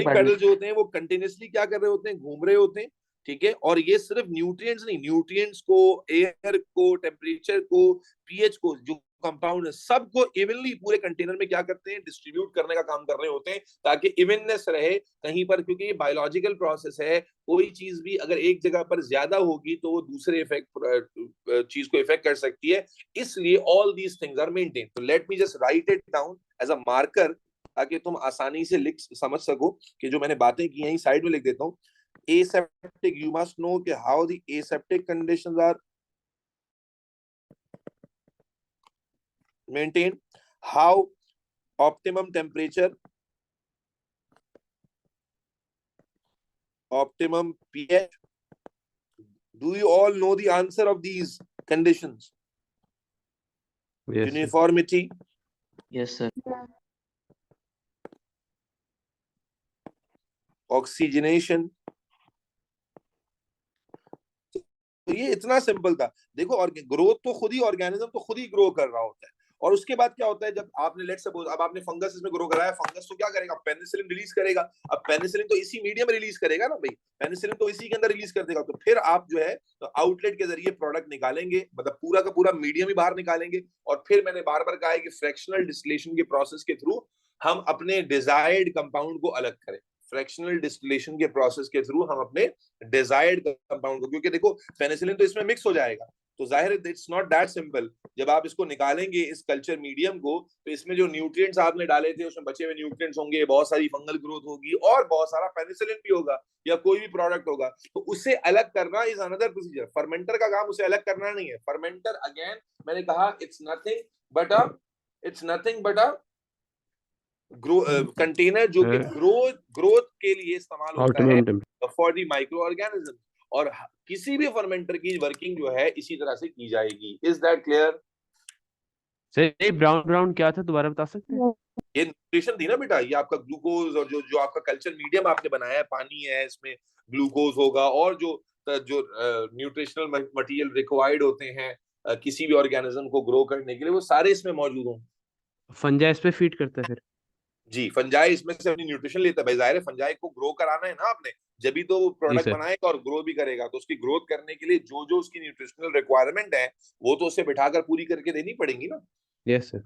पैडल जो होते हैं वो कंटिन्यूअसली क्या कर रहे होते हैं? घूम रहे होते हैं। ठीक है। और ये सिर्फ न्यूट्रिएंट्स नहीं, न्यूट्रिएंट्स को, एयर को, टेम्परेचर को, पीएच को, जो कंपाउंड है सबको इवनली पूरे कंटेनर में क्या करते हैं? डिस्ट्रीब्यूट करने का काम कर रहे होते हैं, ताकि इवननेस रहे कहीं पर, क्योंकि ये बायोलॉजिकल प्रोसेस है। कोई चीज भी अगर एक जगह पर ज्यादा होगी तो वो दूसरे चीज को इफेक्ट कर सकती है, इसलिए all these things are maintain. तो let me just write it down as a marker, ताकि तुम आसानी से लिख समझ सको कि जो मैंने बातें की हैं, साइड में लिख देता हूं। aseptic, you must know कि how the aseptic conditions are maintained, how optimum temperature, optimum pH. Do you all know the answer of these conditions? Yes, uniformity, Yes, sir. oxygenation. तो ये इतना सिंपल था। देखो, और ग्रोथ तो खुद ही, ऑर्गेनिज्म तो खुद ही ग्रो कर रहा होता है। और उसके बाद क्या होता है, जब आपने लेट्स सपोज अब आपने फंगस इसमें ग्रो कराया, फंगस तो क्या करेगा? पेनिसिलिन रिलीज करेगा। अब पेनिसिलिन तो इसी मीडियम में रिलीज करेगा ना भाई, पेनिसिलिन तो इसी के अंदर रिलीज कर देगा। तो फिर आप जो है तो आउटलेट के जरिए प्रोडक्ट निकालेंगे, मतलब पूरा का पूरा मीडियम ही बाहर निकालेंगे। और फिर मैंने बार बार कहा है कि फ्रैक्शनल डिस्टिलेशन के प्रोसेस के थ्रू हम अपने डिजायर्ड कंपाउंड को अलग करें। फ्रैक्शनल डिस्टिलेशन के प्रोसेस के थ्रू हम अपने डिजायर्ड कंपाउंड को, क्योंकि देखो पेनिसिलिन तो इसमें मिक्स हो जाएगा, तो जाहिर है इट्स नॉट दैट सिंपल। जब आप इसको निकालेंगे इस कल्चर मीडियम को, तो इसमें जो न्यूट्रिएंट्स आपने डाले थे उसमें बचे हुए न्यूट्रिएंट्स होंगे, बहुत सारी फंगल ग्रोथ होगी और बहुत सारा पेनिसिलिन भी होगा या कोई भी प्रोडक्ट होगा। तो उससे अलग करना इज अनदर प्रोसीजर। फर्मेंटर का काम उसे अलग करना नहीं है। फर्मेंटर अगेन मैंने कहा it's nothing but a container जो कि ग्रोथ के लिए इस्तेमाल होता है फॉर दी माइक्रो ऑर्गेनिज्म। और किसी भी फर्मेंटर की वर्किंग जो है इसी तरह से की जाएगी। Is that clear? Sir brown क्या था, दोबारा बता सकते हैं? ये न्यूट्रिशन थी ना बेटा, ये आपका ग्लूकोज, और जो आपका कल्चर मीडियम आपने बनाया है, पानी है, इसमें ग्लूकोज होगा, और जो न्यूट्रिशनल मटेरियल रिक्वायर्ड होते हैं किसी भी ऑर्गेनिज्म को ग्रो करने के लिए, वो सारे इसमें मौजूद होंगे। फंजाई इस पे फीड करता है फिर? जी, फंजाई इसमें से अपनी न्यूट्रिशन लेता है। भाई जाहिर है फंजाई को ग्रो कराना है ना आपने, जब भी तो वो प्रोडक्ट बनाएगा और ग्रो भी करेगा। तो उसकी ग्रोथ करने के लिए जो जो उसकी न्यूट्रिशनल रिक्वायरमेंट है वो तो उसे बिठाकर पूरी करके देनी पड़ेगी ना। Yes sir.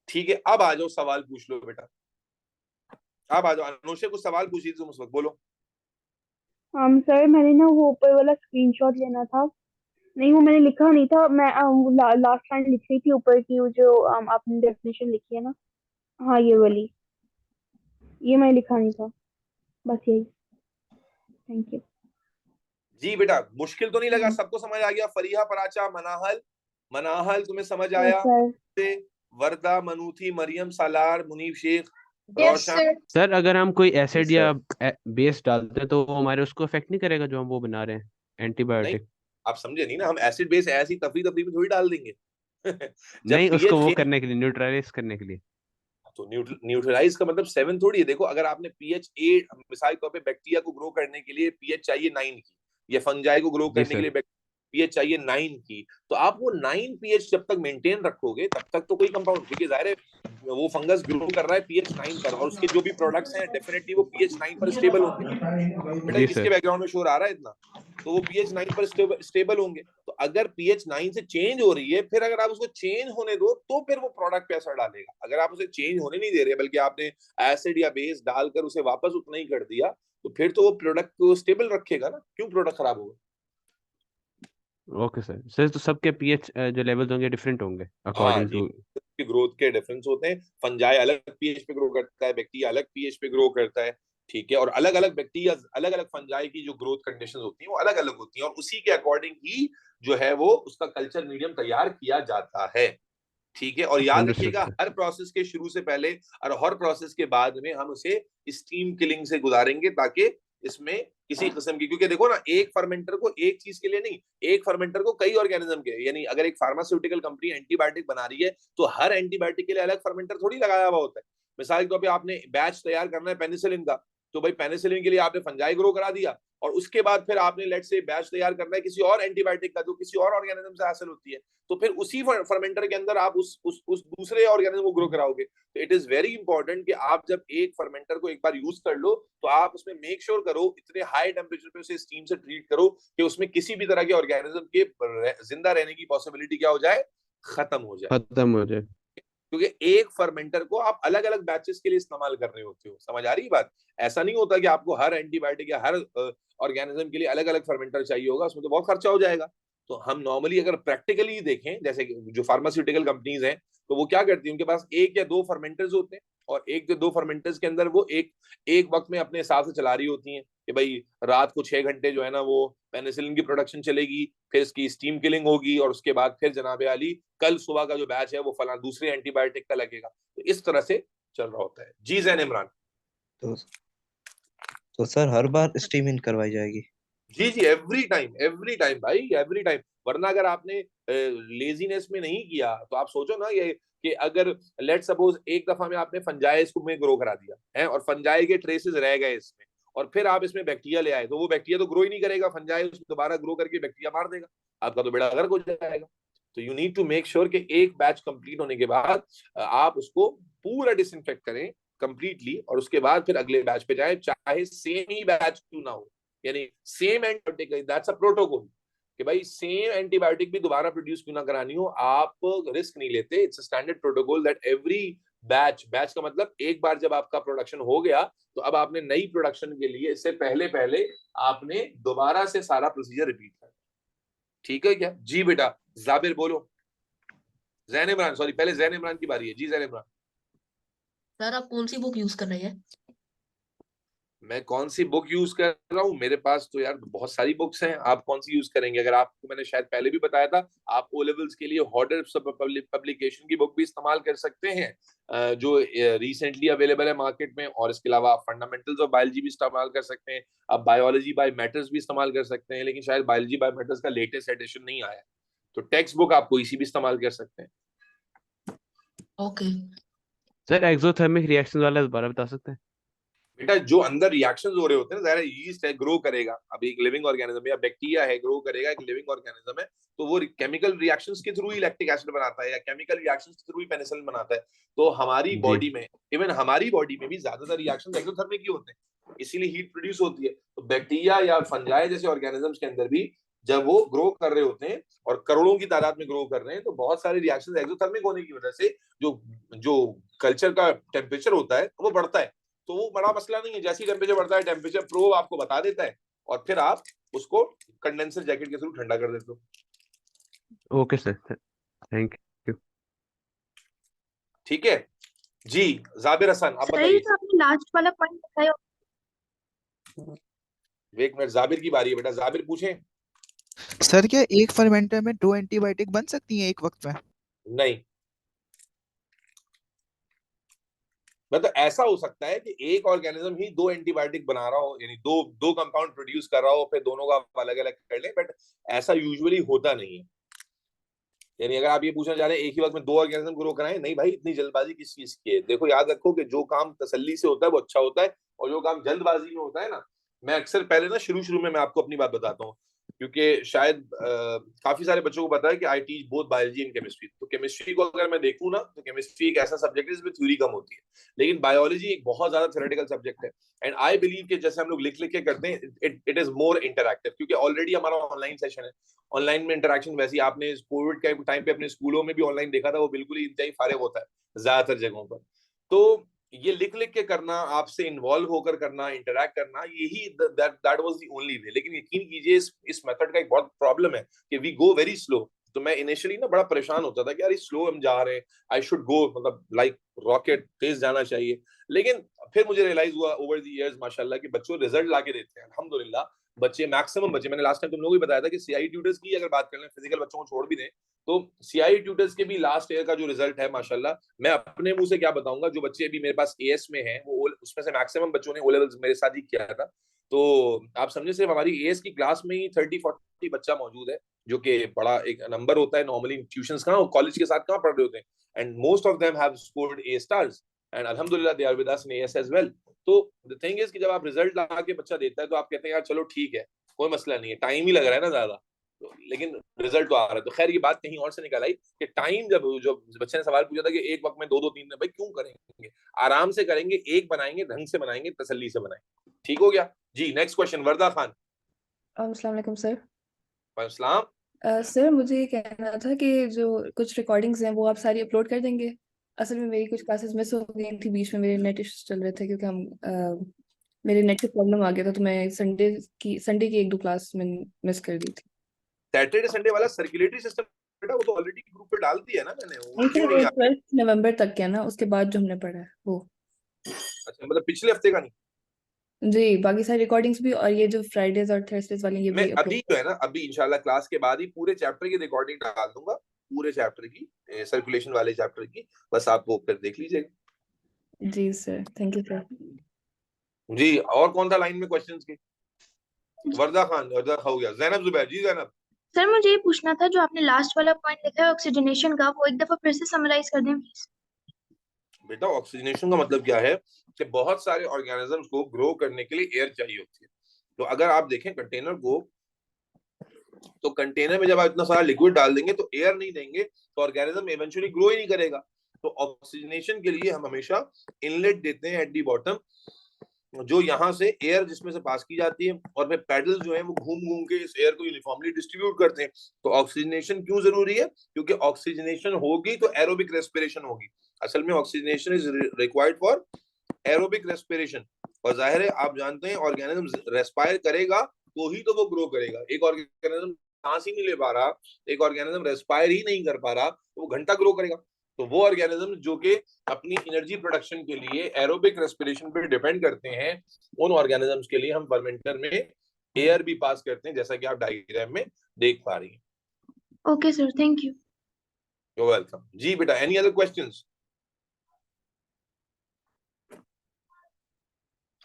ठीक है, अब आ जाओ, सवाल पूछ लो बेटा। अब आ जाओ, अनुषे कुछ सवाल पूछिए तुम उस वक्त, बोलो। सर मैंने ना वो ऊपर वाला स्क्रीनशॉट लेना था। नहीं, वो मैंने लिखा नहीं था। मैं लास्ट लाइन लिख रही थी ऊपर की, वो जो आपने डेफिनेशन लिखी है ना, हाँ ये वाली, ये मैं लिखा नहीं था, बस यही। थैंक यू जी बेटा, मुश्किल तो नहीं लगा? सबको समझ आ गया? फरीहा, पराचा, मनाहल तुम्हें समझ आया? वर्दा, मनुथी, मरियम, सालार, मुनीब शेख, रोशन। सर अगर हम कोई एसिड या बेस डालते हैं तो वो हमारे उसको अफेक्ट नहीं करेगा जो हम वो बना रहे हैं एंटीबायोटिक? आप समझे नहीं ना, हम एसिड बेस ऐसी तफरी में थोड़ी डाल देंगे। नहीं, उसको वो करने के लिए, न्यूट्रलाइज करने के लिए। तो न्यूट्रलाइज का मतलब 7 थोड़ी है। देखो, अगर आपने पीएच 8, मिसाल के तौर पे बैक्टीरिया को ग्रो करने के लिए पीएच चाहिए 9 की, या फंजाई को ग्रो करने के लिए पीएच चाहिए 9 की, तो आप वो 9 पीएच जब तक मेंटेन रखोगे तब तक तो कोई कंपाउंड, क्योंकि जाहिर है वो फंगस ग्रो कर रहा है पीएच 9 पर, और उसके जो भी प्रोडक्ट्स हैं डेफिनेटली वो पीएच 9 पर स्टेबल होंगे। बेटा किसके बैकग्राउंड में शोर आ रहा है इतना? तो वो पीएच 9 पर स्टेबल होंगे। तो अगर पीएच 9 से चेंज हो रही है, फिर अगर आप उसको चेंज होने दो तो फिर वो प्रोडक्ट पे असर डालेगा। अगर आप उसे चेंज होने नहीं दे रहे बल्कि आपने एसिड या बेस डालकर उसे वापस उतना ही कर दिया, तो फिर तो वो प्रोडक्ट को स्टेबल रखेगा ना, क्यों प्रोडक्ट खराब होगा? ओके सर तो सबके पीएच जो लेवल्स होंगे डिफरेंट होंगे अकॉर्डिंग टू ग्रोथ के डिफरेंस होते हैं। फंजाई अलग पीएच पे ग्रो करता है, बैक्टीरिया अलग पीएच पे ग्रो करता है। ठीक है, और अलग अलग बैक्टीरिया, अलग अलग फंजाई की जो ग्रोथ कंडीशंस होती हैं वो अलग अलग होती हैं, और उसी के अकॉर्डिंग ही जो है वो उसका कल्चर मीडियम तैयार किया जाता है। ठीक है, और याद अंडरस्टूड रखिएगा सर। हर प्रोसेस के शुरू से पहले और हर प्रोसेस के बाद में हम उसे स्टीम किलिंग से गुजारेंगे, ताकि इसमें किसी किस्म की, क्योंकि देखो ना, एक फर्मेंटर को एक चीज के लिए नहीं, एक फर्मेंटर को कई ऑर्गेनिज्म के, यानी अगर एक फार्मास्यूटिकल कंपनी एंटीबायोटिक बना रही है तो हर एंटीबायोटिक के लिए अलग फर्मेंटर थोड़ी लगाया हुआ होता है। मिसाल के तौर पे आपने बैच तैयार करना है पेनिसिलिन का, तो भाई पेनिसिलिन के लिए आपने फंजाई ग्रो करा दिया, और उसके बाद फिर आपने लेट से बैच तैयार करना है किसी और एंटीबायोटिक का जो किसी और ऑर्गेनिज्म से हासिल होती है, तो फिर उसी फर्मेंटर के अंदर आप उस दूसरे ऑर्गेनिज्म को ग्रो कराओगे। तो इट इज वेरी इंपॉर्टेंट कि आप जब एक फर्मेंटर को एक बार यूज कर लो तो आप उसमें मेक श्योर करो, इतने हाई टेम्परेचर पे उसे स्टीम से ट्रीट करो कि उसमें किसी भी तरह के ऑर्गेनिज्म के जिंदा रहने की पॉसिबिलिटी क्या हो जाए, खत्म हो जाए। खत्म हो जाए। क्योंकि एक फर्मेंटर को आप अलग अलग बैचेस के लिए इस्तेमाल कर रहे होते हो, समझ आ रही बात? ऐसा नहीं होता कि आपको हर एंटीबायोटिक या हर ऑर्गेनिज्म के लिए अलग अलग फर्मेंटर चाहिए होगा, उसमें तो बहुत खर्चा हो जाएगा। तो हम नॉर्मली अगर प्रैक्टिकली देखें, जैसे जो फार्मास्यूटिकल कंपनीज हैं, तो वो क्या करती हैं, उनके पास एक या दो फर्मेंटर्स होते हैं, और एक या दो फर्मेंटर्स के अंदर वो एक वक्त में अपने हिसाब से चला रही होती हैं कि भाई रात को 6 घंटे जो है ना वो पेनिसिलिन की प्रोडक्शन चलेगी, फिर इसकी स्टीम किलिंग होगी, और उसके बाद फिर जनाब आली कल सुबह का जो बैच है वो फला दूसरे एंटीबायोटिक का लगेगा। तो इस तरह से चल रहा होता है। जी जैन इमरान। तो तो सर हर बार स्टीम इन करवाई जाएगी? जी जी, एवरी टाइम भाई, एवरी टाइम। वरना अगर आपने लेजीनेस में नहीं किया तो आप सोचो ना, ये कि अगर लेट सपोज एक दफा में आपने फंजाई इसको में ग्रो करा दिया है, और फंजाई के ट्रेसेस रह गए इसमें, और फिर आप इसमें बैक्टीरिया ले आए, तो वो बैक्टीरिया तो ग्रो ही नहीं करेगा, फंजाई उसमें दोबारा ग्रो करके बैक्टीरिया मार देगा, आपका तो बेड़ा गर्क हो जाएगा। तो you need to make sure कि एक बैच कंप्लीट होने के बाद आप उसको पूरा डिसइंफेक्ट करें कंप्लीटली, और उसके बाद फिर अगले बैच पे जाए, चाहे सेम ही बैच क्यों ना हो, यानी same antibiotic, that's a protocol कि भाई सेम एंटीबायोटिक भी दोबारा प्रोड्यूस क्यों ना करानी हो, आप रिस्क नहीं लेते। It's a standard protocol that every batch का मतलब एक बार जब आपका प्रोडक्शन हो गया तो अब आपने नई प्रोडक्शन के लिए इससे पहले पहले आपने दोबारा से सारा प्रोसीजर रिपीट करना। ठीक है क्या? जी बेटा जाबिर बोलो। जैन इमरान, सॉरी पहले जैन इमरान की बारी है। जी जैन इमरान। सर आप कौन सी बुक यूज कर रहे हैं? मैं कौन सी बुक यूज कर रहा हूँ? मेरे पास तो यार बहुत सारी बुक्स हैं, आप कौन सी यूज करेंगे? अगर आपको मैंने शायद पहले भी बताया था, आप ओ लेवल्स के लिए हॉर्डर पब्लिकेशन की बुक भी इस्तेमाल कर सकते हैं जो रिसेंटली अवेलेबल है मार्केट में, और इसके अलावा आप फंडामेंटल्स ऑफ बायोलॉजी भी इस्तेमाल कर सकते हैं, आप बायोलॉजी बाय मैटर्स भी इस्तेमाल कर सकते हैं, लेकिन शायद बायोलॉजी बाय मैटर्स का लेटेस्ट एडिशन नहीं आया, तो टेक्स्ट बुक आप कोई सी भी इस्तेमाल कर सकते हैं। ओके सर एक्सोथर्मिक रिएक्शन वाला दोबारा बता सकते हैं? बेटा जो अंदर रिएक्शंस हो रहे होते हैं ना, ज़ाहिर है यीस्ट है, ग्रो करेगा, अभी एक लिविंग ऑर्गेनिज्म या बैक्टीरिया है, ग्रो करेगा, एक लिविंग ऑर्गेनिज्म है, तो वो केमिकल रिएक्शंस के थ्रू ही लैक्टिक एसिड बनाता है, या केमिकल रिएक्शंस के थ्रू ही पेनिसिलिन बनाता है। तो हमारी जी। बॉडी में, इवन हमारी बॉडी में भी ज्यादातर रिएक्शंस एक्सोथर्मिक ही होते हैं, इसीलिए हीट प्रोड्यूस होती है। तो बैक्टीरिया या फंजाई जैसे ऑर्गेनिजम्स के अंदर भी जब वो ग्रो कर रहे होते हैं और करोड़ों की तादाद में ग्रो कर रहे हैं, तो बहुत सारे रिएक्शंस एक्सोथर्मिक होने की वजह से जो जो कल्चर का टेम्परेचर होता है वो बढ़ता है। तो वो बड़ा मसला नहीं है, जैसे ही टेम्परेचर बढ़ता है टेम्परेचर प्रोब आपको बता देता है, और फिर आप उसको कंडेंसर जैकेट के थ्रू ठंडा कर देते हो। Okay sir, thank you. ठीक है जी। जाबिर हसन आप सर बताइए। ये तो आपने लास्ट वाला पॉइंट बताया। एक मिनट, जाबिर की बारी है बेटा, जाबिर पूछें। सर क्या एक फर्मेंटर में 2 एंटीबायोटिक बन सकती हैं एक वक्त में? नहीं, मतलब ऐसा हो सकता है कि एक ऑर्गेनिज्म ही दो एंटीबायोटिक बना रहा हो, यानी दो दो कंपाउंड प्रोड्यूस कर रहा हो, फिर दोनों का अलग अलग कर ले, बट ऐसा यूजुअली होता नहीं है। यानी अगर आप ये पूछना चाह रहे हैं एक ही वक्त में दो ऑर्गेनिज्म ग्रो कराएं, नहीं भाई, इतनी जल्दबाजी किस चीज की है? देखो याद रखो कि जो काम तसल्ली से होता है वो अच्छा होता है, और जो काम जल्दबाजी में होता है ना, मैं अक्सर पहले ना शुरू में मैं आपको अपनी बात बताता हूँ, क्योंकि शायद काफी सारे बच्चों को पता है कि I teach both biology and chemistry. तो केमिस्ट्री को अगर मैं देखूँ ना, तो केमिस्ट्री एक ऐसा सब्जेक्ट है जिसमें थ्योरी कम होती है, लेकिन बायोलॉजी एक बहुत ज्यादा थ्योरेटिकल सब्जेक्ट है। एंड आई बिलीव कि जैसे हम लोग लिख लिख के करते हैं, इट इज मोर इंटरैक्टिव, क्योंकि ऑलरेडी हमारा ऑनलाइन सेशन है। ऑनलाइन में इंटरेक्शन, वैसे आपने कोविड के टाइम पे अपने स्कूलों में भी ऑनलाइन देखा था, वो बिल्कुल ही इंतहाई फारिग होता है ज्यादातर जगहों पर। तो ये लिख लिख के करना, आपसे इन्वॉल्व होकर करना, इंटरैक्ट करना, यही that was the only way. लेकिन यकीन कीजिए इस मेथड का एक बहुत प्रॉब्लम है कि वी गो वेरी स्लो। तो मैं इनिशियली ना बड़ा परेशान होता था कि यार स्लो हम जा रहे हैं, आई शुड गो मतलब लाइक रॉकेट तेज जाना चाहिए। लेकिन फिर मुझे रियलाइज हुआ ओवर द इयर्स माशाल्लाह कि बच्चों रिजल्ट लाके देते हैं अल्हम्दुलिल्लाह। बच्चे मैक्सिमम बच्चे, मैंने लास्ट टाइम तुम लोगों को भी बताया था कि सीआई ट्यूटर्स की अगर बात कर लें, फिजिकल बच्चों को छोड़ भी दें, तो सीआई ट्यूटर्स के भी लास्ट ईयर का जो रिजल्ट है माशाल्लाह, मैं अपने मुंह से क्या बताऊंगा, जो बच्चे अभी मेरे पास एएस में हैं वो उसमें से मैक्सिमम बच्चों ने ओ लेवल्स मेरे साथ ही किया था। तो आप समझे सिर्फ हमारी एएस की क्लास में ही 30-40 बच्चा मौजूद है, जो कि बड़ा एक नंबर होता है। नॉर्मली ट्यूशंस कहाँ कॉलेज के साथ कहाँ पढ़ रहे होते हैं, and most of them have scored A stars and अल्हम्दुलिल्लाह they are with us in AS as well. तो द थिंग इज कि जब आप रिजल्ट ला के बच्चा देता है तो आप कहते हैं यार चलो ठीक है, कोई मसला नहीं है, टाइम ही लग रहा है ना ज्यादा, तो लेकिन रिजल्ट तो आ रहा है। तो खैर ये बात कहीं और से निकल आई कि टाइम, जब जो बच्चे ने सवाल पूछा था कि एक वक्त में 2-2-3 भाई क्यों करेंगे, आराम से करेंगे, एक बनाएंगे, ढंग से बनाएंगे, तसल्ली से बनाएंगे। ठीक हो गया जी। नेक्स्ट क्वेश्चन वर्दा खान। अस्सलाम वालेकुम सर। वालेकुम। सर मुझे ये कहना था कि जो कुछ रिकॉर्डिंग्स हैं वो आप सारी अपलोड कर देंगे। असल में मेरी कुछ क्लासेस मिस हो गई थी, बीच में मेरे नेट इश्यूज चल रहे थे क्योंकि मेरे नेट से प्रॉब्लम आ गया था, तो मैं संडे की 1-2 क्लास में मिस कर दी थी। सैटरडे संडे वाला सर्कुलेटरी सिस्टम बेटा वो तो ऑलरेडी ग्रुप पे डाल दिया ना मैंने, वो नहीं क्यों सर, नहीं वो आ 12 नवंबर तक क्या ना, उसके बाद जो हमने पढ़ा है वो। अच्छा मतलब पिछले हफ्ते का नहीं। जी, बाकी सारी रिकॉर्डिंग्स भी, और ये जो फ्राइडेज और थर्सडेज वाली ये मैं भी अभी अपलोड। जो है ना, अभी इंशाल्लाह क्लास के बाद ही पूरे चैप्टर की रिकॉर्डिंग डाल दूंगा, पूरे चैप्टर की, सर्कुलेशन वाले चैप्टर की, बस आप वो फिर देख लीजिएगा। जी सर, थैंक यू सर। जी और कौन था लाइन में क्वेश्चंस के? वर्दा खान, वर्दा हो गया। जैनब जुबैर। जी जैनब। सर मुझे ये पूछना था, जो आपने लास्ट वाला पॉइंट लिखा है ऑक्सीजनेशन का, वो एक दफा फिर से समराइज कर दें प्लीज। बेटा ऑक्सीजनेशन का मतलब क्या है कि बहुत सारे ऑर्गेनिजम्स को ग्रो करने के लिए एयर चाहिए होती है। तो अगर आप देखें कंटेनर को, तो कंटेनर में जब आप इतना सारा लिक्विड डाल देंगे तो एयर नहीं देंगे तो ऑर्गेनिज्म इवेंचुअली ग्रो ही नहीं करेगा। तो ऑक्सीजनेशन के लिए हम हमेशा इनलेट देते हैं एट दी बॉटम, जो यहाँ से एयर जिसमें से पास की जाती है, और फिर पैडल जो है वो घूम घूम के इस एयर को यूनिफॉर्मली डिस्ट्रीब्यूट करते हैं। तो ऑक्सीजनेशन क्यों जरूरी है? क्योंकि ऑक्सीजनेशन होगी तो एरोबिक रेस्पिरेशन होगी। असल में oxygenation is required for aerobic respiration, और जाहिर है आप जानते हैं ऑर्गेनिज्म रेस्पायर करेगा तो ही तो वो ग्रो करेगा। एक ऑर्गेनिज्म सांस ही नहीं ले पा रहा, एक ऑर्गेनिज्म रेस्पायर ही नहीं कर पा रहा, तो वो घंटा ग्रो करेगा। तो वो ऑर्गेनिज्म जो कि अपनी एनर्जी प्रोडक्शन के लिए एरोबिक रेस्पिरेशन पे डिपेंड करते हैं, उन ऑर्गेनिजम्स के लिए हम फर्मेंटर में एयर भी पास करते हैं, जैसा कि आप डायग्राम में देख पा रही हैं। Okay sir, thank you. You welcome. जी बेटा, any other questions?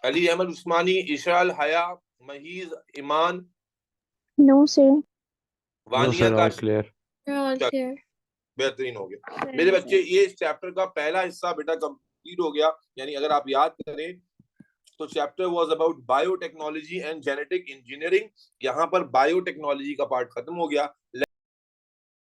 Ali Ahmed Usmani, Ishal, Haya, Mahiz, Iman, no sir. Vania sir, का ऑल क्लियर। बेहतरीन हो गया मेरे बच्चे। ये इस चैप्टर का पहला हिस्सा बेटा कंप्लीट हो गया। यानी अगर आप याद करें तो chapter was about biotechnology and genetic engineering. यहाँ पर बायोटेक्नोलॉजी का पार्ट खत्म हो गया।